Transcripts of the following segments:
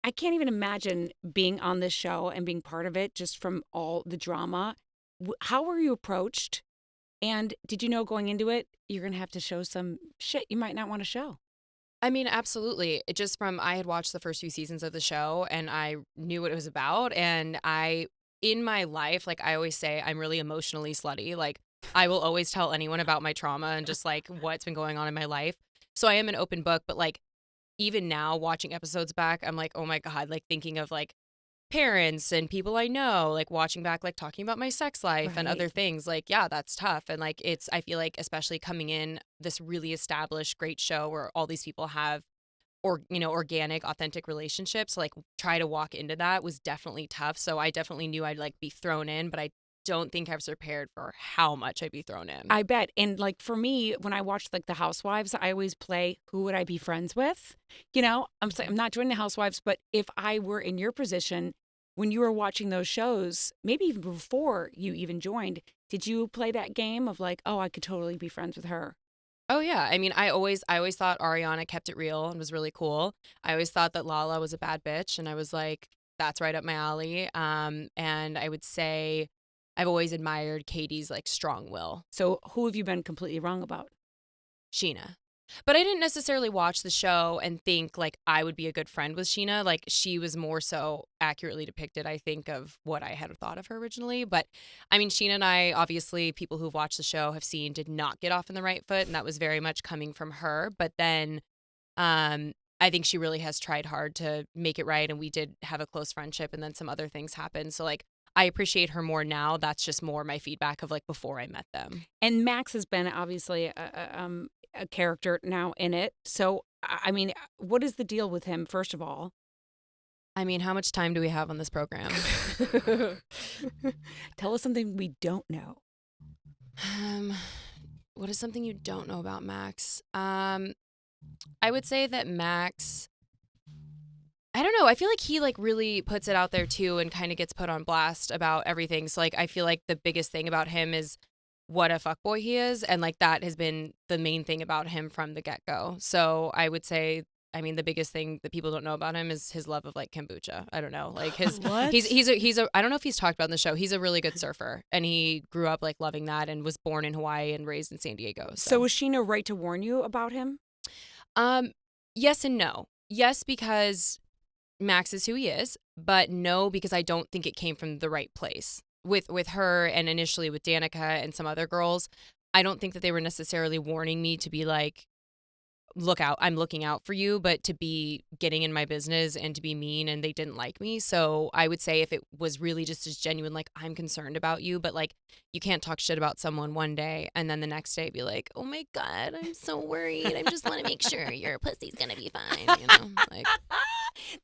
I can't even imagine being on this show and being part of it just from all the drama. How were you approached? And did you know going into it, you're going to have to show some shit you might not want to show? I mean, absolutely. It just from I had watched the first few seasons of the show and I knew what it was about. And in my life, like I always say, I'm really emotionally slutty. Like I will always tell anyone about my trauma and just like what's been going on in my life. So I am an open book, but like even now watching episodes back, I'm like, oh my God, like thinking of like parents and people I know, like watching back, like talking about my sex life and other Right. things. Like, yeah, that's tough. And like, I feel like, especially coming in this really established, great show where all these people have, organic, authentic relationships, like try to walk into that was definitely tough. So I definitely knew I'd like be thrown in, but I don't think I was prepared for how much I'd be thrown in. I bet. And like for me, when I watch like the Housewives, I always play who would I be friends with? I'm not joining the Housewives, but if I were in your position when you were watching those shows, maybe even before you even joined, did you play that game of like, oh, I could totally be friends with her? Oh yeah. I mean, I always thought Ariana kept it real and was really cool. I always thought that Lala was a bad bitch and I was like, that's right up my alley. And I would say I've always admired Katie's like strong will. So who have you been completely wrong about? Scheana. But I didn't necessarily watch the show and think like I would be a good friend with Scheana. Like she was more so accurately depicted, I think, of what I had thought of her originally. But I mean, Scheana and I, obviously, people who've watched the show have seen, did not get off on the right foot. And that was very much coming from her. But then I think she really has tried hard to make it right. And we did have a close friendship and then some other things happened. So like, I appreciate her more now. That's just more my feedback of like before I met them. And Max has been obviously a character now in it. So, I mean, what is the deal with him, first of all? I mean, how much time do we have on this program? Tell us something we don't know. Um, what is something you don't know about Max? I would say that Max, I don't know. I feel like he like really puts it out there too and kind of gets put on blast about everything. So like I feel like the biggest thing about him is what a fuckboy he is, and like that has been the main thing about him from the get-go. So I would say, I mean, the biggest thing that people don't know about him is his love of like kombucha. I don't know, like his What? he's a I don't know if he's talked about in the show. He's a really good surfer, and he grew up like loving that, and was born in Hawaii and raised in San Diego. So was Sheena right to warn you about him? Um, yes and no. Yes, because Max is who he is, but no, because I don't think it came from the right place. With her and initially with Danica and some other girls, I don't think that they were necessarily warning me to be like, look out, I'm looking out for you, but to be getting in my business and to be mean, and they didn't like me. So I would say if it was really just as genuine, like I'm concerned about you, but like you can't talk shit about someone one day and then the next day be like, oh my God, I'm so worried. I just want to make sure your pussy's gonna be fine. Like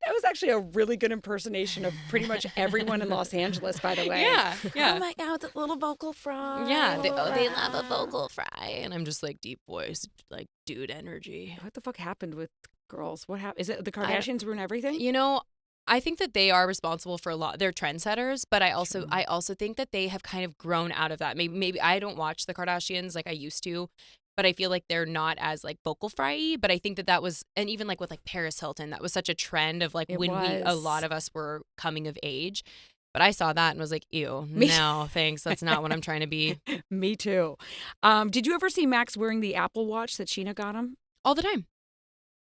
That was actually a really good impersonation of pretty much everyone in Los Angeles, by the way. yeah. Oh my God, the little vocal fry. Yeah, they love a vocal fry, and I'm just like deep voice, like dude energy. What the fuck happened with girls? What happened? Is it the Kardashians ruin everything? I think that they are responsible for a lot. They're trendsetters, but I also think that they have kind of grown out of that. Maybe I don't watch the Kardashians like I used to, but I feel like they're not as like vocal fry-y. But I think that was, and even like with like Paris Hilton, that was such a trend of like It when a was. lot of us were coming of age. But I saw that and was like, ew, Me- no, thanks. That's not what I'm trying to be. Me too. Did you ever see Max wearing the Apple Watch that Sheena got him? All the time.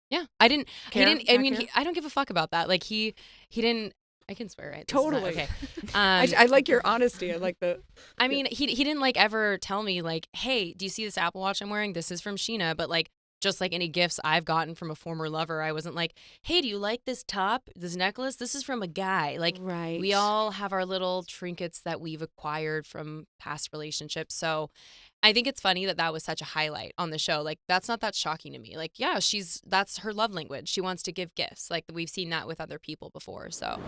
Yeah. I didn't, he Care? didn't, I Not mean, care? I don't give a fuck about that. Like he didn't, I can swear, right? This is not- Totally. okay. I like your honesty. I like the. I mean, he didn't like ever tell me like, hey, do you see this Apple Watch I'm wearing? This is from Scheana. But like, just like any gifts I've gotten from a former lover, I wasn't like, hey, do you like this top, this necklace? This is from a guy. Like, Right. we all have our little trinkets that we've acquired from past relationships. So I think it's funny that was such a highlight on the show. Like, that's not that shocking to me. Like, yeah, that's her love language. She wants to give gifts. Like, we've seen that with other people before. So